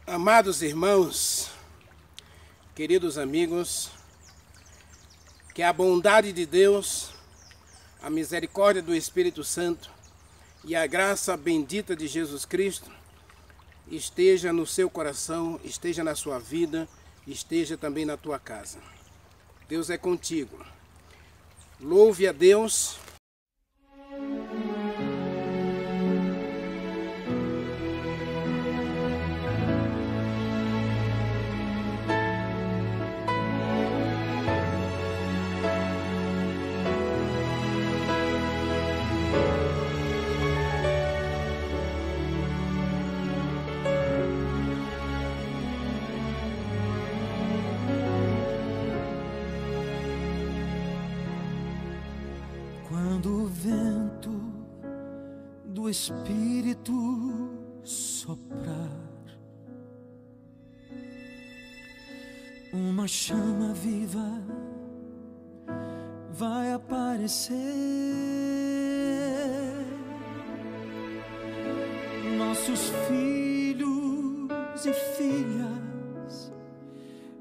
Amados irmãos, queridos amigos, que a bondade de Deus, a misericórdia do Espírito Santo e a graça bendita de Jesus Cristo esteja no seu coração, esteja na sua vida, esteja também na tua casa. Deus é contigo. Louve a Deus. Quando o vento do Espírito soprar, uma chama viva vai aparecer. Nossos filhos e filhas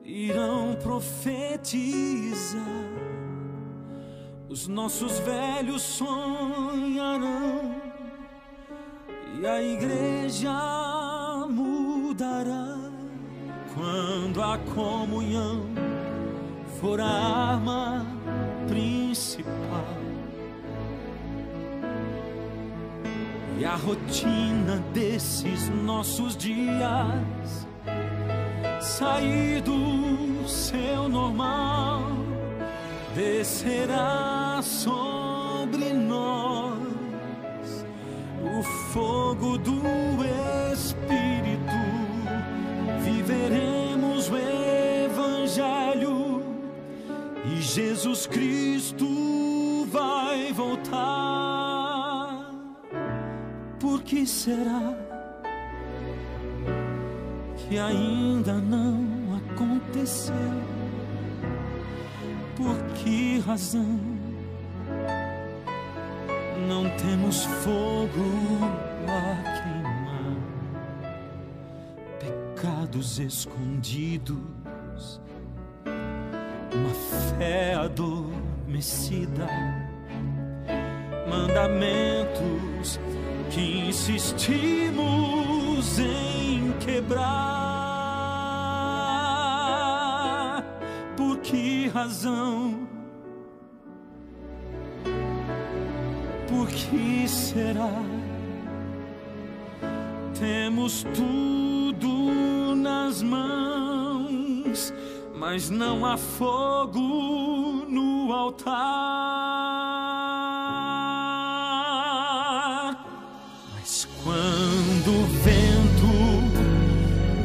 irão profetizar. Os nossos velhos sonharão e a igreja mudará. Quando a comunhão for a arma principal e a rotina desses nossos dias sair do seu normal, descerá sobre nós o fogo do Espírito. Viveremos o Evangelho e Jesus Cristo vai voltar. Por que será que ainda não aconteceu? Por que razão não temos fogo a queimar? Pecados escondidos, uma fé adormecida, mandamentos que insistimos em quebrar. Por que razão? Por que será? Temos tudo nas mãos, mas não há fogo no altar. Mas quando o vento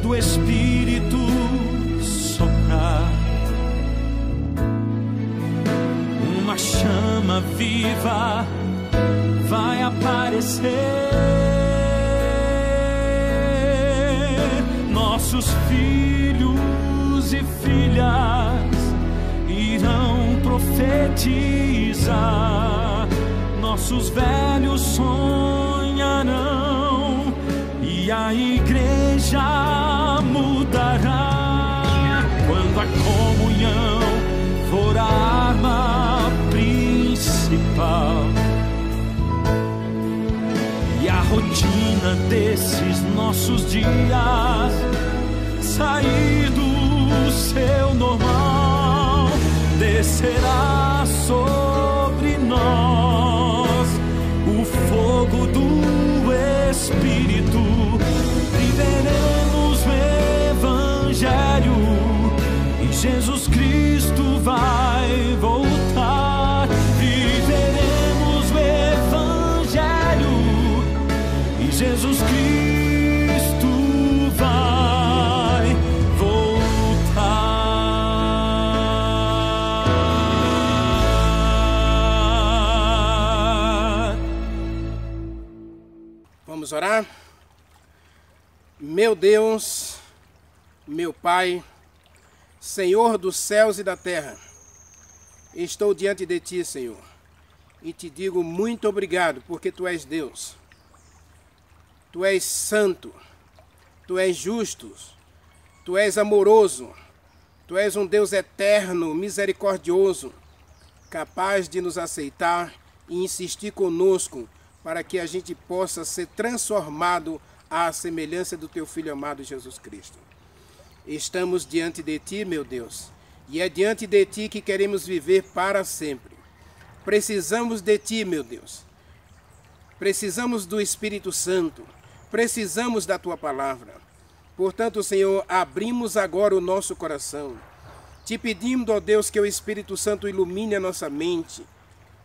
do Espírito soprar, uma chama viva vai aparecer. Nossos filhos e filhas irão profetizar. Nossos velhos sonharão e a igreja mudará. Quando a comunhão for a arma principal e a rotina desses nossos dias sair do seu normal, descerá sobre nós o fogo do Espírito. Viveremos o Evangelho e Jesus Cristo vai voltar. Viveremos o Evangelho e Jesus Cristo vai voltar. Vamos orar? Meu Deus, meu Pai, Senhor dos céus e da terra, estou diante de Ti, Senhor, e te digo muito obrigado, porque Tu és Deus. Tu és santo, Tu és justo, Tu és amoroso, Tu és um Deus eterno, misericordioso, capaz de nos aceitar e insistir conosco para que a gente possa ser transformado à semelhança do Teu Filho amado Jesus Cristo. Estamos diante de Ti, meu Deus, e é diante de Ti que queremos viver para sempre. Precisamos de Ti, meu Deus. Precisamos do Espírito Santo. Precisamos da Tua palavra. Portanto, Senhor, abrimos agora o nosso coração. Te pedimos, ó Deus, que o Espírito Santo ilumine a nossa mente,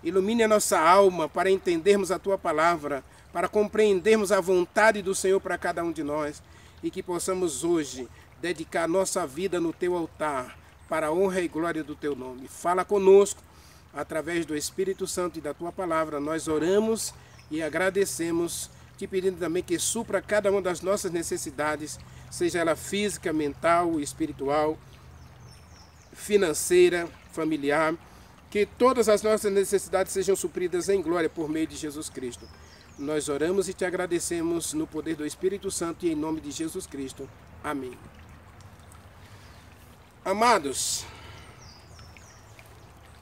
ilumine a nossa alma para entendermos a Tua palavra, para compreendermos a vontade do Senhor para cada um de nós e que possamos hoje dedicar nossa vida no Teu altar para a honra e glória do Teu nome. Fala conosco através do Espírito Santo e da Tua palavra. Nós oramos e agradecemos, te pedindo também que supra cada uma das nossas necessidades, seja ela física, mental, espiritual, financeira, familiar, que todas as nossas necessidades sejam supridas em glória por meio de Jesus Cristo. Nós oramos e te agradecemos no poder do Espírito Santo e em nome de Jesus Cristo. Amém. Amados,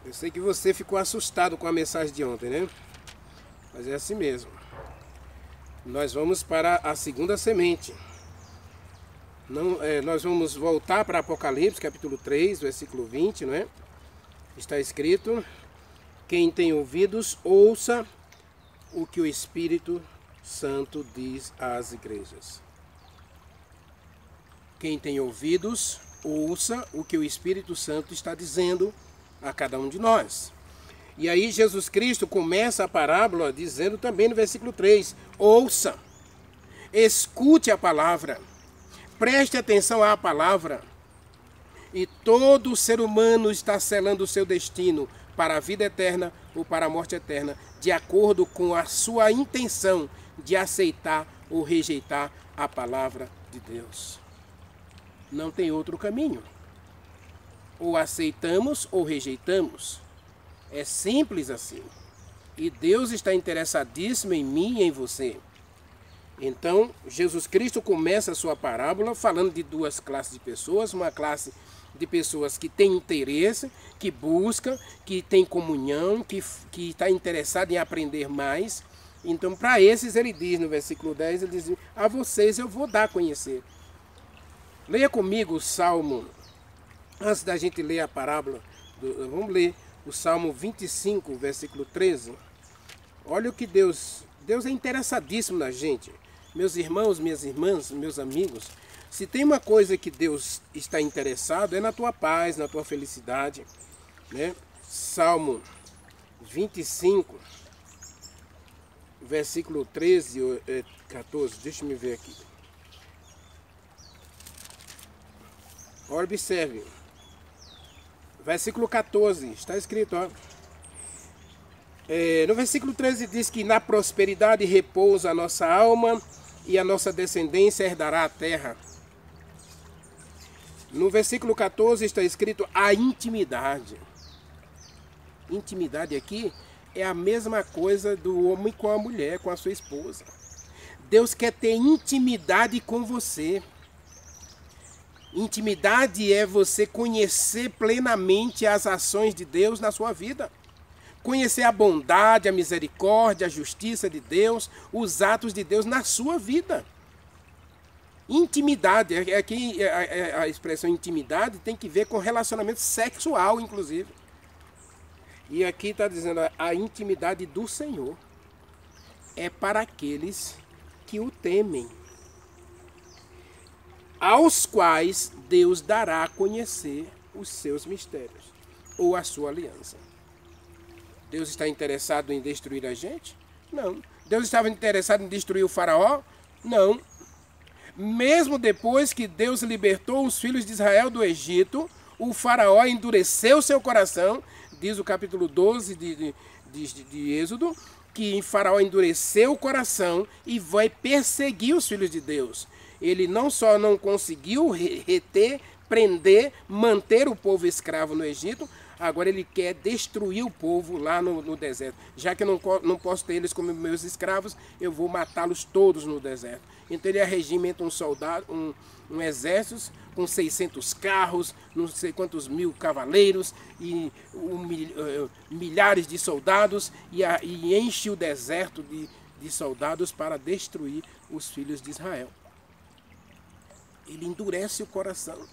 eu sei que você ficou assustado com a mensagem de ontem, né? Mas é assim mesmo. Nós vamos para a segunda semente. Nós vamos voltar para Apocalipse, capítulo 3, versículo 20, não é? Está escrito: quem tem ouvidos, ouça o que o Espírito Santo diz às igrejas. Quem tem ouvidos, ouça o que o Espírito Santo está dizendo a cada um de nós. E aí Jesus Cristo começa a parábola dizendo também no versículo 3, ouça, escute a palavra, preste atenção à palavra. E todo ser humano está selando o seu destino para a vida eterna ou para a morte eterna, de acordo com a sua intenção de aceitar ou rejeitar a palavra de Deus. Não tem outro caminho. Ou aceitamos ou rejeitamos. É simples assim. E Deus está interessadíssimo em mim e em você. Então, Jesus Cristo começa a sua parábola falando de duas classes de pessoas. Uma classe de pessoas que têm interesse, que buscam, que têm comunhão, que está interessado em aprender mais. Então, para esses, ele diz no versículo 10, ele diz: a vocês eu vou dar a conhecer. Leia comigo o Salmo, antes da gente ler a parábola, vamos ler o Salmo 25, versículo 13. Olha o que Deus é interessadíssimo na gente. Meus irmãos, minhas irmãs, meus amigos, se tem uma coisa que Deus está interessado, é na tua paz, na tua felicidade, né? Salmo 25, versículo 13, 14, deixa eu me ver aqui. Observe, versículo 14, está escrito, ó. No versículo 13 diz que na prosperidade repousa a nossa alma e a nossa descendência herdará a terra. No versículo 14 está escrito a intimidade. Intimidade aqui é a mesma coisa do homem com a mulher, com a sua esposa. Deus quer ter intimidade com você. Intimidade é você conhecer plenamente as ações de Deus na sua vida. Conhecer a bondade, a misericórdia, a justiça de Deus, os atos de Deus na sua vida. Intimidade, aqui a expressão intimidade tem que ver com relacionamento sexual, inclusive. E aqui está dizendo a intimidade do Senhor é para aqueles que o temem, aos quais Deus dará a conhecer os seus mistérios, ou a sua aliança. Deus está interessado em destruir a gente? Não. Deus estava interessado em destruir o faraó? Não. Mesmo depois que Deus libertou os filhos de Israel do Egito, o faraó endureceu seu coração, diz o capítulo 12 de Êxodo, que o faraó endureceu o coração e vai perseguir os filhos de Deus. Ele não só não conseguiu reter, prender, manter o povo escravo no Egito, Agora ele quer destruir o povo lá no deserto. Já que eu não posso ter eles como meus escravos, eu vou matá-los todos no deserto. Então ele arregimenta um exército com 600 carros, não sei quantos mil cavaleiros e milhares de soldados e enche o deserto de soldados para destruir os filhos de Israel. Ele endurece o coração.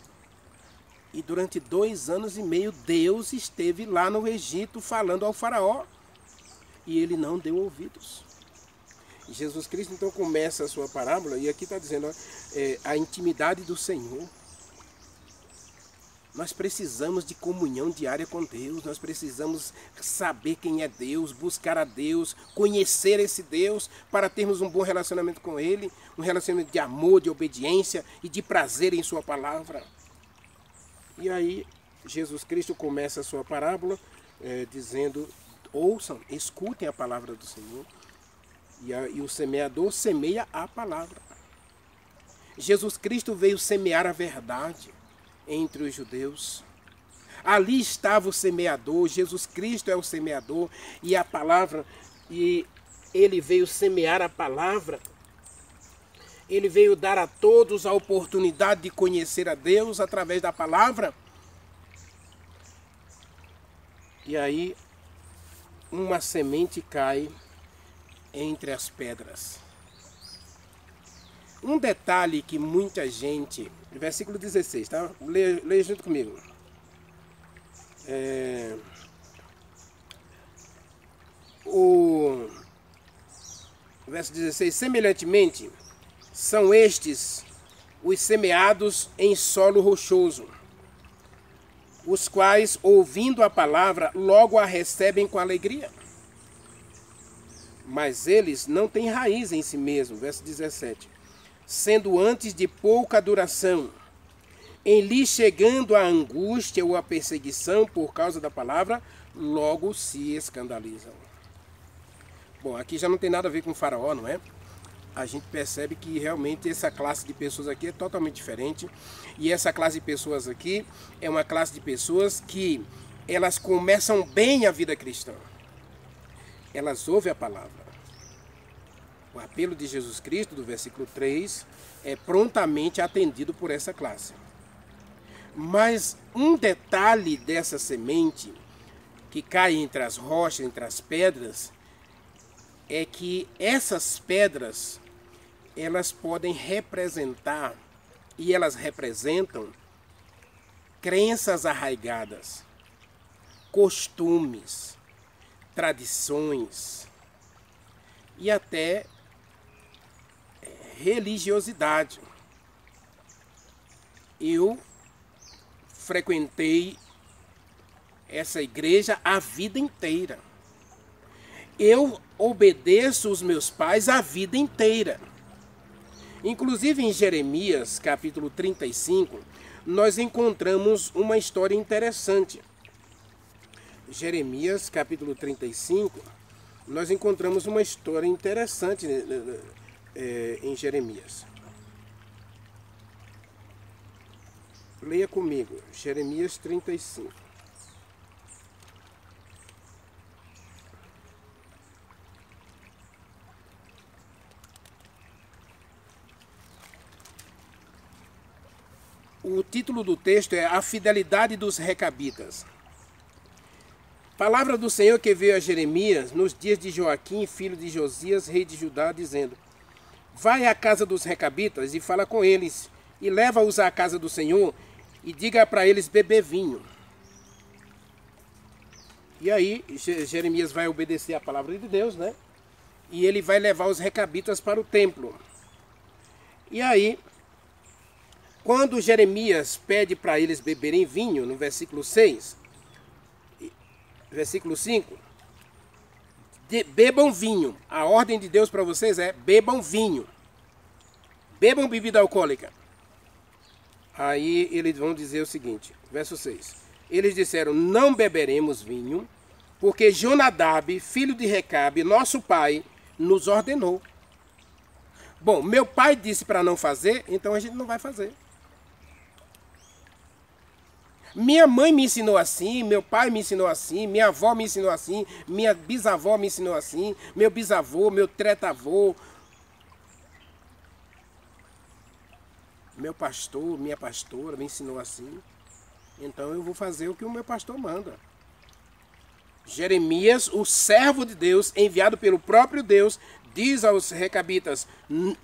E durante 2 anos e meio, Deus esteve lá no Egito falando ao faraó. E ele não deu ouvidos. E Jesus Cristo então começa a sua parábola, e aqui está dizendo a intimidade do Senhor. Nós precisamos de comunhão diária com Deus, nós precisamos saber quem é Deus, buscar a Deus, conhecer esse Deus, para termos um bom relacionamento com Ele, um relacionamento de amor, de obediência e de prazer em Sua palavra. E aí, Jesus Cristo começa a sua parábola dizendo, ouçam, escutem a palavra do Senhor. E o semeador semeia a palavra. Jesus Cristo veio semear a verdade entre os judeus. Ali estava o semeador, Jesus Cristo é o semeador e a palavra, e ele veio semear a palavra. Ele veio dar a todos a oportunidade de conhecer a Deus através da palavra. E aí, uma semente cai entre as pedras. Um detalhe que muita gente... Versículo 16, tá? Leia junto comigo. O verso 16, semelhantemente... São estes os semeados em solo rochoso, os quais, ouvindo a palavra, logo a recebem com alegria. Mas eles não têm raiz em si mesmos, verso 17. Sendo antes de pouca duração, em lhes chegando a angústia ou a perseguição por causa da palavra, logo se escandalizam. Bom, aqui já não tem nada a ver com o faraó, não é? A gente percebe que realmente essa classe de pessoas aqui é totalmente diferente. E essa classe de pessoas aqui é uma classe de pessoas que elas começam bem a vida cristã. Elas ouvem a palavra. O apelo de Jesus Cristo, do versículo 3, é prontamente atendido por essa classe. Mas um detalhe dessa semente que cai entre as rochas, entre as pedras, é que essas pedras, elas podem representar, e elas representam, crenças arraigadas, costumes, tradições e até religiosidade. Eu frequentei essa igreja a vida inteira. Eu obedeço os meus pais a vida inteira. Inclusive em Jeremias, capítulo 35, nós encontramos uma história interessante. Jeremias, capítulo 35, nós encontramos uma história interessante em Jeremias. Leia comigo, Jeremias 35. O título do texto é A Fidelidade dos Recabitas. Palavra do Senhor que veio a Jeremias nos dias de Joaquim, filho de Josias, rei de Judá, dizendo: Vai à casa dos Recabitas e fala com eles, e leva-os à casa do Senhor, e diga para eles beber vinho. E aí, Jeremias vai obedecer a palavra de Deus, né? E ele vai levar os Recabitas para o templo. E aí, quando Jeremias pede para eles beberem vinho, no versículo 6, versículo 5, bebam vinho. A ordem de Deus para vocês é bebam vinho. Bebam bebida alcoólica. Aí eles vão dizer o seguinte, verso 6. Eles disseram, não beberemos vinho, porque Jonadab, filho de Recabe, nosso pai, nos ordenou. Bom, meu pai disse para não fazer, então a gente não vai fazer. Minha mãe me ensinou assim, meu pai me ensinou assim, minha avó me ensinou assim, minha bisavó me ensinou assim, meu bisavô, meu tretavô, meu pastor, minha pastora me ensinou assim. Então eu vou fazer o que o meu pastor manda. Jeremias, o servo de Deus, enviado pelo próprio Deus, diz aos recabitas,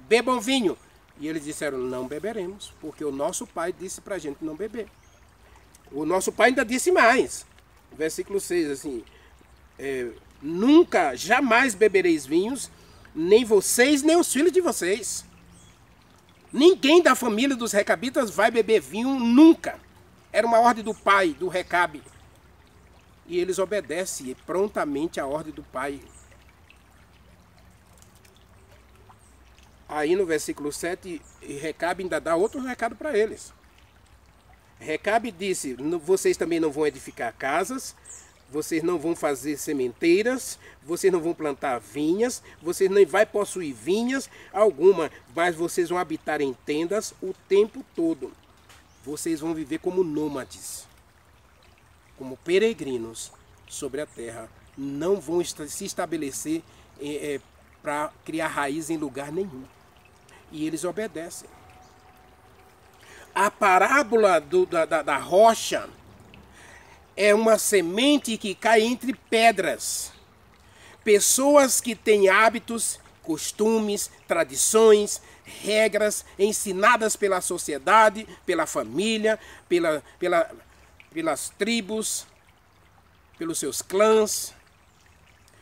bebam vinho. E eles disseram, não beberemos, porque o nosso pai disse para a gente não beber. O nosso pai ainda disse mais. Versículo 6, assim, nunca, jamais bebereis vinhos, nem vocês, nem os filhos de vocês. Ninguém da família dos recabitas vai beber vinho nunca. Era uma ordem do pai, do Recabe. E eles obedecem prontamente à ordem do pai. Aí no versículo 7, Recabe ainda dá outro recado para eles. Recabe disse, vocês também não vão edificar casas, vocês não vão fazer sementeiras, vocês não vão plantar vinhas, vocês não vão possuir vinhas alguma, mas vocês vão habitar em tendas o tempo todo. Vocês vão viver como nômades, como peregrinos sobre a terra. Não vão se estabelecer para criar raiz em lugar nenhum. E eles obedecem. A parábola da rocha é uma semente que cai entre pedras. Pessoas que têm hábitos, costumes, tradições, regras ensinadas pela sociedade, pela família, pelas tribos, pelos seus clãs,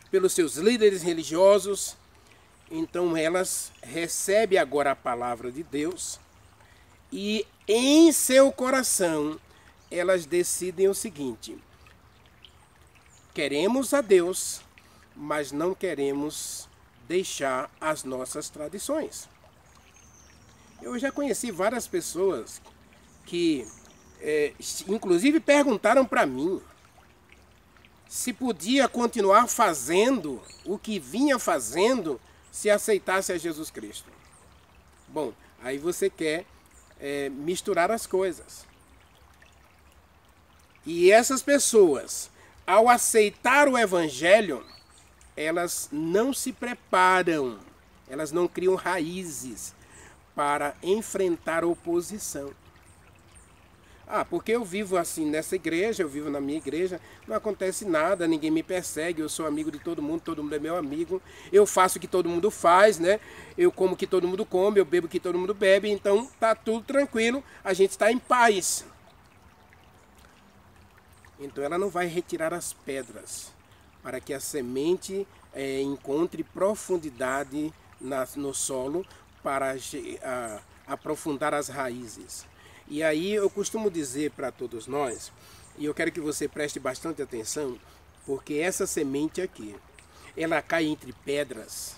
pelos seus líderes religiosos. Então elas recebem agora a palavra de Deus e em seu coração elas decidem o seguinte: queremos a Deus, mas não queremos deixar as nossas tradições. Eu já conheci várias pessoas que, inclusive, perguntaram para mim se podia continuar fazendo o que vinha fazendo se aceitasse a Jesus Cristo. Bom, aí você quer misturar as coisas. E essas pessoas, ao aceitar o Evangelho, elas não se preparam, elas não criam raízes para enfrentar a oposição. Porque eu vivo assim nessa igreja, eu vivo na minha igreja, não acontece nada, ninguém me persegue, eu sou amigo de todo mundo é meu amigo, eu faço o que todo mundo faz, né? Eu como o que todo mundo come, eu bebo o que todo mundo bebe, então tá tudo tranquilo, a gente está em paz. Então ela não vai retirar as pedras para que a semente encontre profundidade no solo para aprofundar as raízes. E aí eu costumo dizer para todos nós, e eu quero que você preste bastante atenção, porque essa semente aqui, ela cai entre pedras.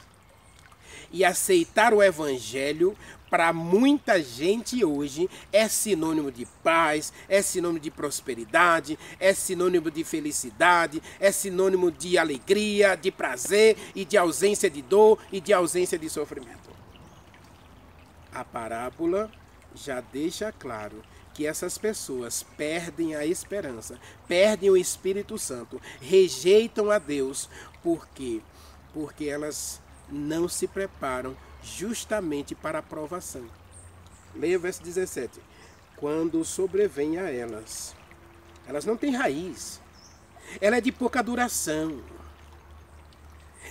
E aceitar o Evangelho, para muita gente hoje, é sinônimo de paz, é sinônimo de prosperidade, é sinônimo de felicidade, é sinônimo de alegria, de prazer e de ausência de dor e de ausência de sofrimento. A parábola já deixa claro que essas pessoas perdem a esperança, perdem o Espírito Santo, rejeitam a Deus. Por quê? Porque elas não se preparam justamente para a provação. Leia o verso 17. Quando sobrevém a elas, elas não têm raiz, ela é de pouca duração.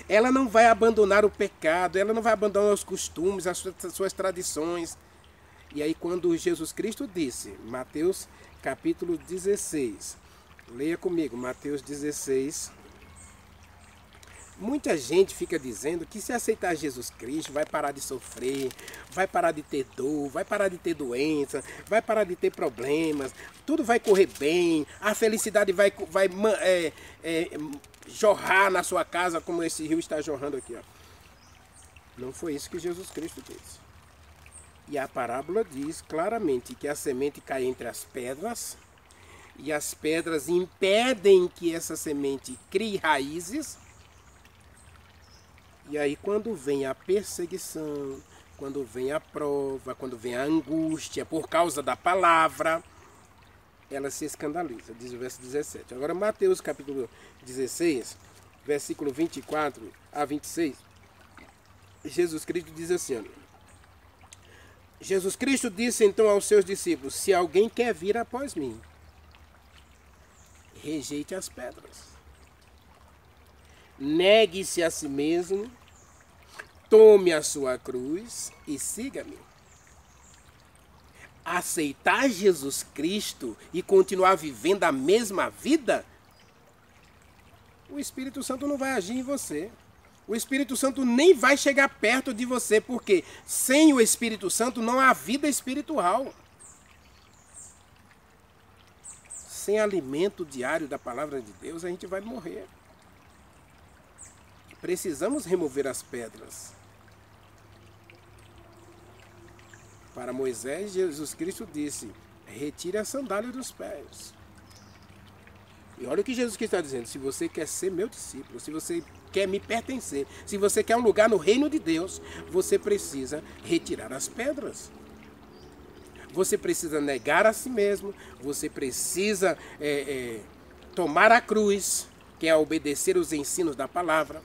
Ela não vai abandonar o pecado, ela não vai abandonar os costumes, as suas tradições. E aí quando Jesus Cristo disse, Mateus capítulo 16, leia comigo, Mateus 16, muita gente fica dizendo que se aceitar Jesus Cristo vai parar de sofrer, vai parar de ter dor, vai parar de ter doença, vai parar de ter problemas, tudo vai correr bem, a felicidade vai jorrar na sua casa como esse rio está jorrando aqui. Ó. Não foi isso que Jesus Cristo disse. E a parábola diz claramente que a semente cai entre as pedras e as pedras impedem que essa semente crie raízes. E aí quando vem a perseguição, quando vem a prova, quando vem a angústia por causa da palavra, ela se escandaliza, diz o verso 17. Agora, Mateus capítulo 16, versículo 24 a 26, Jesus Cristo diz assim, olha, Jesus Cristo disse então aos seus discípulos, se alguém quer vir após mim, rejeite as pedras. Negue-se a si mesmo, tome a sua cruz e siga-me. Aceitar Jesus Cristo e continuar vivendo a mesma vida, o Espírito Santo não vai agir em você. O Espírito Santo nem vai chegar perto de você, porque sem o Espírito Santo não há vida espiritual. Sem alimento diário da palavra de Deus, a gente vai morrer. Precisamos remover as pedras. Para Moisés, Jesus Cristo disse, retire a sandália dos pés. E olha o que Jesus Cristo está dizendo, se você quer ser meu discípulo, se você quer me pertencer, se você quer um lugar no reino de Deus, você precisa retirar as pedras. Você precisa negar a si mesmo, você precisa tomar a cruz, que é obedecer os ensinos da palavra,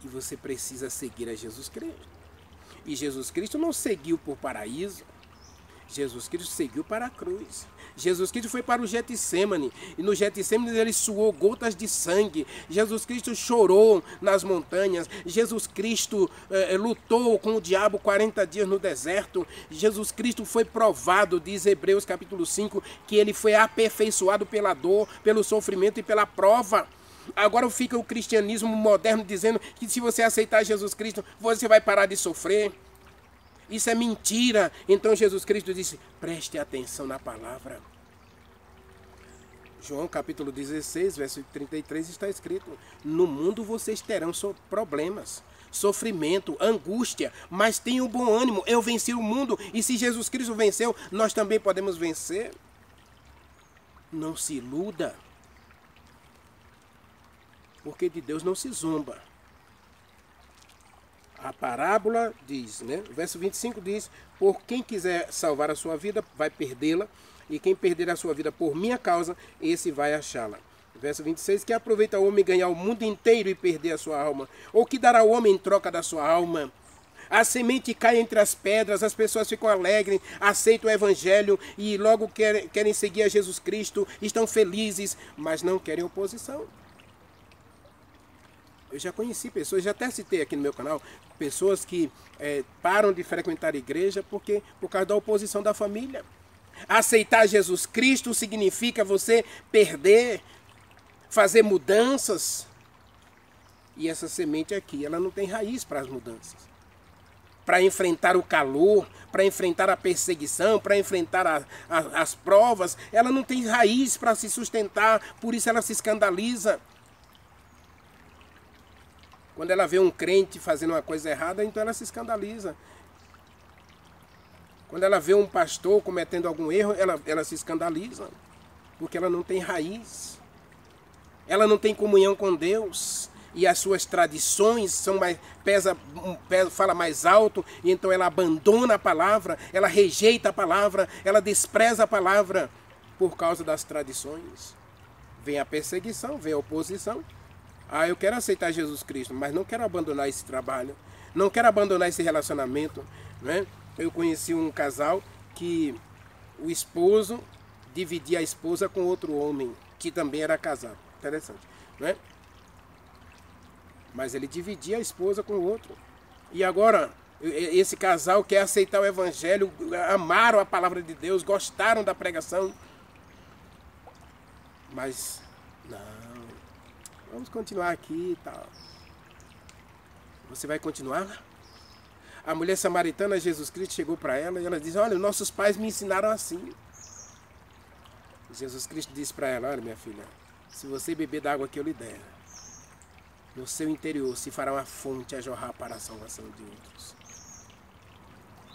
e você precisa seguir a Jesus Cristo. E Jesus Cristo não seguiu por paraíso, Jesus Cristo seguiu para a cruz. Jesus Cristo foi para o Getsêmani, e no Getsêmani ele suou gotas de sangue. Jesus Cristo chorou nas montanhas. Jesus Cristo lutou com o diabo 40 dias no deserto. Jesus Cristo foi provado, diz Hebreus capítulo 5, que ele foi aperfeiçoado pela dor, pelo sofrimento e pela prova. Agora fica o cristianismo moderno dizendo que se você aceitar Jesus Cristo, você vai parar de sofrer. Isso é mentira. Então Jesus Cristo disse, preste atenção na palavra. João capítulo 16, verso 33 está escrito, no mundo vocês terão problemas, sofrimento, angústia, mas tenham bom ânimo, eu venci o mundo, e se Jesus Cristo venceu, nós também podemos vencer. Não se iluda, porque de Deus não se zomba. A parábola diz, né? O verso 25 diz, por quem quiser salvar a sua vida, vai perdê-la, e quem perder a sua vida por minha causa, esse vai achá-la. Verso 26, que aproveita o homem ganhar o mundo inteiro e perder a sua alma? Ou que dará o homem em troca da sua alma? A semente cai entre as pedras, as pessoas ficam alegres, aceitam o evangelho e logo querem seguir a Jesus Cristo, estão felizes, mas não querem oposição. Eu já conheci pessoas, já até citei aqui no meu canal, pessoas que param de frequentar a igreja por causa da oposição da família. Aceitar Jesus Cristo significa você perder, fazer mudanças. E essa semente aqui, ela não tem raiz para as mudanças. Para enfrentar o calor, para enfrentar a perseguição, para enfrentar as provas, ela não tem raiz para se sustentar, por isso ela se escandaliza. Quando ela vê um crente fazendo uma coisa errada, então ela se escandaliza. Quando ela vê um pastor cometendo algum erro, ela se escandaliza. Porque ela não tem raiz. Ela não tem comunhão com Deus. E as suas tradições são fala mais alto. E então ela abandona a palavra, ela rejeita a palavra, ela despreza a palavra por causa das tradições. Vem a perseguição, vem a oposição. Eu quero aceitar Jesus Cristo, mas não quero abandonar esse trabalho, não quero abandonar esse relacionamento, né? Eu conheci um casal que o esposo dividia a esposa com outro homem, que também era casado. Interessante, né? Mas ele dividia a esposa com o outro. E agora, esse casal quer aceitar o evangelho, amaram a palavra de Deus, gostaram da pregação, mas não. Vamos continuar aqui e tal. Você vai continuar? A mulher samaritana, Jesus Cristo, chegou para ela e ela diz, olha, nossos pais me ensinaram assim. Jesus Cristo disse para ela, olha minha filha, se você beber da água que eu lhe der, no seu interior se fará uma fonte a jorrar para a salvação de outros.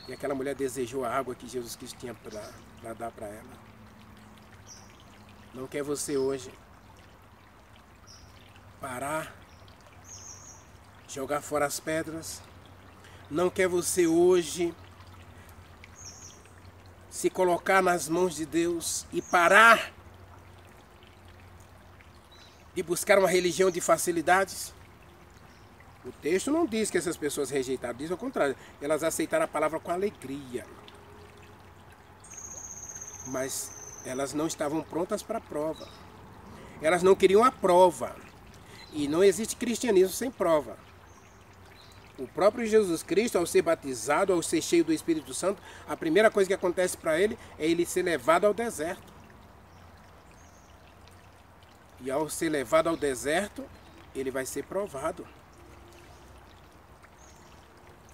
E aquela mulher desejou a água que Jesus Cristo tinha para dar para ela. Não quer você hoje parar, jogar fora as pedras? Não quer você hoje se colocar nas mãos de Deus e parar de buscar uma religião de facilidades? O texto não diz que essas pessoas rejeitaram, diz ao contrário, elas aceitaram a palavra com alegria. Mas elas não estavam prontas para a prova. Elas não queriam a prova. E não existe cristianismo sem prova. O próprio Jesus Cristo, ao ser batizado, ao ser cheio do Espírito Santo, a primeira coisa que acontece para ele é ele ser levado ao deserto. E ao ser levado ao deserto, ele vai ser provado.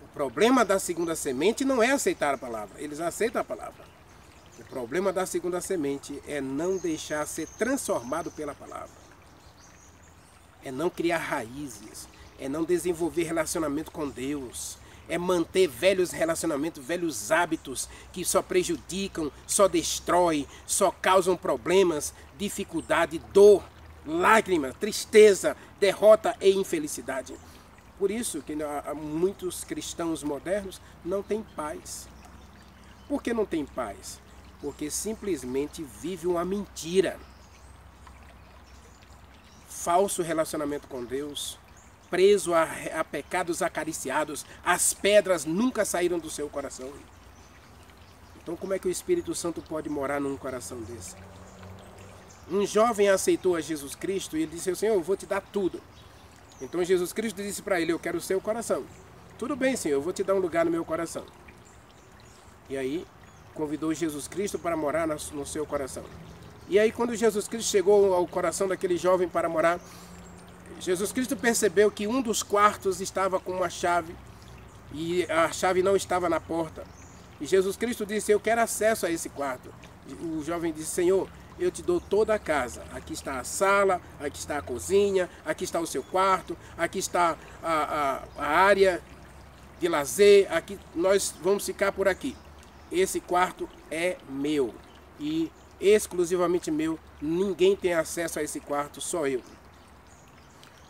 O problema da segunda semente não é aceitar a palavra. Eles aceitam a palavra. O problema da segunda semente é não deixar ser transformado pela palavra. É não criar raízes. É não desenvolver relacionamento com Deus. É manter velhos relacionamentos, velhos hábitos que só prejudicam, só destroem, só causam problemas, dificuldade, dor, lágrimas, tristeza, derrota e infelicidade. Por isso que muitos cristãos modernos não têm paz. Por que não têm paz? Porque simplesmente vivem uma mentira. Falso relacionamento com Deus, preso a pecados acariciados, as pedras nunca saíram do seu coração. Então como é que o Espírito Santo pode morar num coração desse? Um jovem aceitou a Jesus Cristo e ele disse: Senhor, eu vou te dar tudo. Então Jesus Cristo disse para ele: eu quero o seu coração. Tudo bem, Senhor, eu vou te dar um lugar no meu coração. E aí convidou Jesus Cristo para morar no seu coração. E aí quando Jesus Cristo chegou ao coração daquele jovem para morar, Jesus Cristo percebeu que um dos quartos estava com uma chave e a chave não estava na porta. E Jesus Cristo disse: eu quero acesso a esse quarto. O jovem disse: Senhor, eu te dou toda a casa. Aqui está a sala, aqui está a cozinha, aqui está o seu quarto, aqui está a área de lazer, aqui nós vamos ficar por aqui. Esse quarto é meu e exclusivamente meu. Ninguém tem acesso a esse quarto, só eu.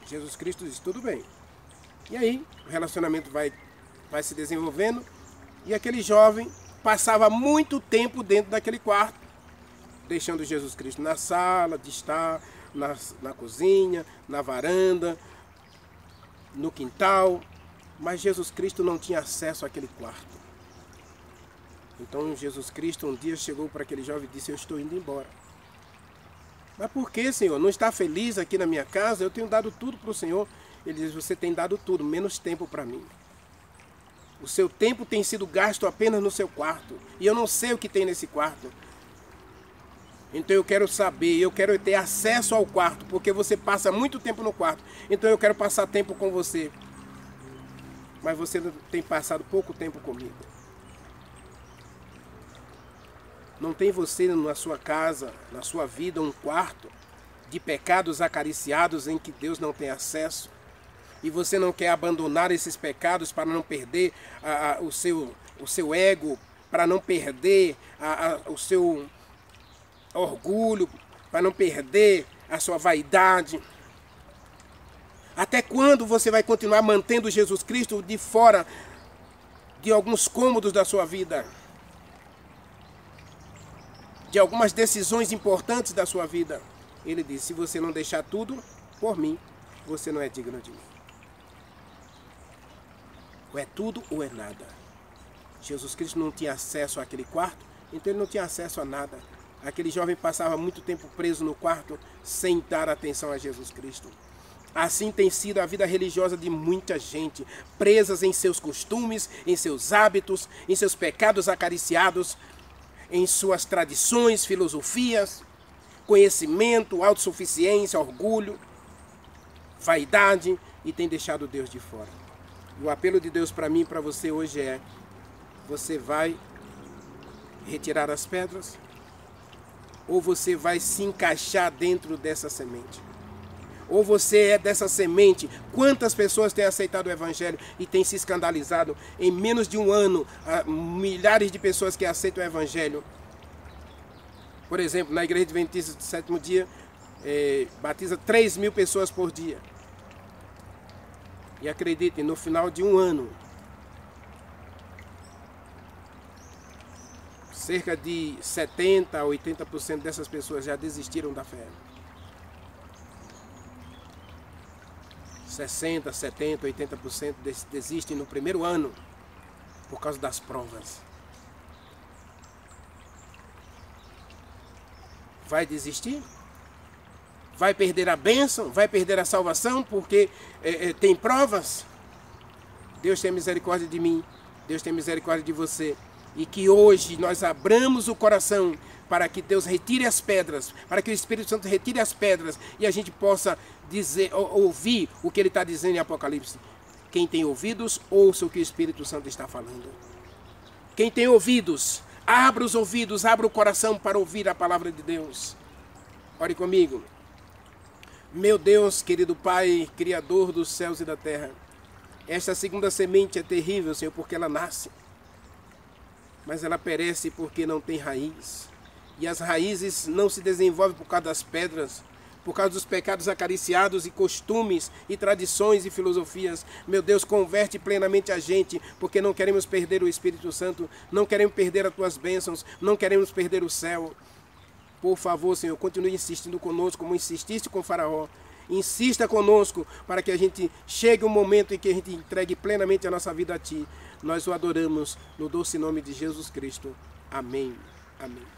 Jesus Cristo disse: tudo bem. E aí o relacionamento vai se desenvolvendo e aquele jovem passava muito tempo dentro daquele quarto, deixando Jesus Cristo na sala de estar, na cozinha, na varanda, no quintal, mas Jesus Cristo não tinha acesso àquele quarto. Então Jesus Cristo um dia chegou para aquele jovem e disse: eu estou indo embora. Mas por que, Senhor? Não está feliz aqui na minha casa? Eu tenho dado tudo para o Senhor. Ele diz: você tem dado tudo, menos tempo para mim. O seu tempo tem sido gasto apenas no seu quarto. E eu não sei o que tem nesse quarto. Então eu quero saber, eu quero ter acesso ao quarto, porque você passa muito tempo no quarto. Então eu quero passar tempo com você. Mas você tem passado pouco tempo comigo. Não tem você na sua casa, na sua vida, um quarto de pecados acariciados em que Deus não tem acesso? E você não quer abandonar esses pecados para não perder o seu ego, para não perder o seu orgulho, para não perder a sua vaidade? Até quando você vai continuar mantendo Jesus Cristo de fora de alguns cômodos da sua vida? De algumas decisões importantes da sua vida? Ele disse: se você não deixar tudo por mim, você não é digno de mim. Ou é tudo ou é nada. Jesus Cristo não tinha acesso àquele quarto, então ele não tinha acesso a nada. Aquele jovem passava muito tempo preso no quarto sem dar atenção a Jesus Cristo. Assim tem sido a vida religiosa de muita gente, presas em seus costumes, em seus hábitos, em seus pecados acariciados, em suas tradições, filosofias, conhecimento, autossuficiência, orgulho, vaidade, e tem deixado Deus de fora. E o apelo de Deus para mim e para você hoje é: você vai retirar as pedras? Ou você vai se encaixar dentro dessa semente? Ou você é dessa semente? Quantas pessoas têm aceitado o Evangelho e têm se escandalizado? Em menos de um ano, milhares de pessoas que aceitam o Evangelho. Por exemplo, na Igreja Adventista do Sétimo Dia, batiza 3.000 pessoas por dia. E acreditem, no final de um ano, cerca de 70% a 80% dessas pessoas já desistiram da fé. 60%, 70%, 80% desistem no primeiro ano por causa das provas. Vai desistir? Vai perder a bênção? Vai perder a salvação porque tem provas? Deus tem misericórdia de mim, Deus tem misericórdia de você. E que hoje nós abramos o coração para que Deus retire as pedras, para que o Espírito Santo retire as pedras e a gente possa dizer, ouvir o que ele está dizendo em Apocalipse. Quem tem ouvidos, ouça o que o Espírito Santo está falando. Quem tem ouvidos, abra os ouvidos, abra o coração para ouvir a palavra de Deus. Ore comigo. Meu Deus, querido Pai, Criador dos céus e da terra, esta segunda semente é terrível, Senhor, porque ela nasce, mas ela perece porque não tem raiz. E as raízes não se desenvolvem por causa das pedras, por causa dos pecados acariciados e costumes e tradições e filosofias. Meu Deus, converte plenamente a gente, porque não queremos perder o Espírito Santo, não queremos perder as tuas bênçãos, não queremos perder o céu. Por favor, Senhor, continue insistindo conosco, como insististe com Faraó. Insista conosco para que a gente chegue um momento em que a gente entregue plenamente a nossa vida a Ti. Nós o adoramos no doce nome de Jesus Cristo. Amém. Amém.